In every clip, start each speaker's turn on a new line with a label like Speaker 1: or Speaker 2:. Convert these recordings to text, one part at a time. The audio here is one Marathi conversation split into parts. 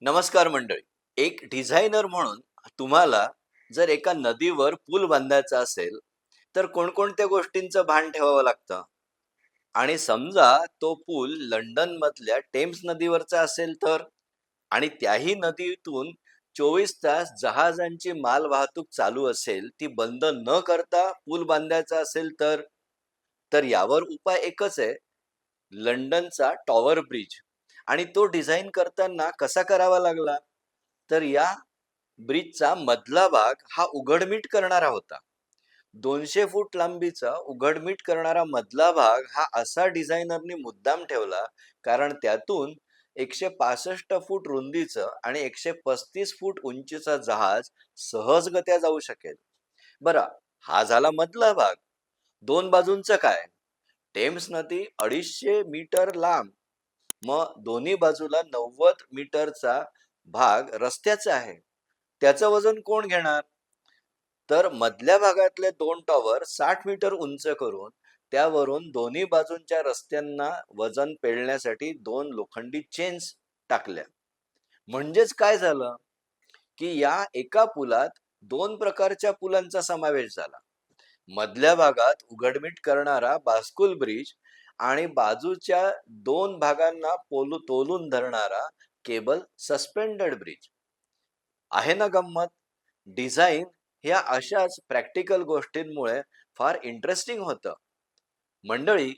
Speaker 1: नमस्कार मंडळी. एक डिझायनर म्हणून तुम्हाला जर एका नदीवर पूल बांधायचा असेल, तर कोणकोणत्या गोष्टींचं भान ठेवावं लागतं? आणि समजा तो पूल लंडन मधल्या टेम्स नदीवरचा असेल तर? आणि त्याही नदीतून 24 तास जहाजांची माल वाहतूक चालू असेल, ती बंद न करता पूल बांधायचा असेल तर? तर यावर उपाय एकच आहे, लंडनचा टॉवर ब्रिज. आणि तो डिझाईन करताना कसा करावा लागला? तर या ब्रिजचा मधला भाग हा उघडमीट करणारा होता. 200 फूट लांबीचा उघडमीट करणारा मधला भाग हा असा डिझायनरनी मुद्दाम ठेवला, कारण त्यातून 165 फूट रुंदीचं आणि 135 फूट उंचीचा जहाज सहजगत्या जाऊ शकेल. बरं, हा झाला मधला भाग. दोन बाजूंचं काय? टेम्स नदी 250 मीटर लांब, मग दोन्ही बाजूला 90 मीटरचा भाग रस्त्याचा आहे. त्याचं वजन कोण घेणार? तर मधल्या भागातले दोन टॉवर 60 मीटर उंच करून त्यावरून दोन्ही बाजूंच्या रस्त्यांना वजन पेलण्यासाठी दोन लोखंडी चेन्स टाकल्या. म्हणजेच काय झालं की या एका पुलात दोन प्रकारच्या पुलांचा समावेश झाला. मधल्या भागात उघडमीट करणारा बास्कुल ब्रिज आणि बाजूच्या दोन भागांना तोलून धरणारा केबल सस्पेंडेड ब्रिज. आहे ना गंमत? डिझाईन ह्या अशाच प्रॅक्टिकल गोष्टींमुळे फार इंटरेस्टिंग होतं. मंडळी,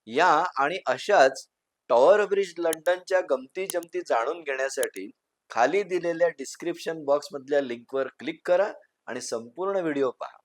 Speaker 1: या आणि अशाच टॉवर ब्रिज लंडनच्या गमती जमती जाणून घेण्यासाठी खाली दिलेल्या डिस्क्रिप्शन बॉक्स मधल्या लिंकवर क्लिक करा आणि संपूर्ण व्हिडिओ पहा.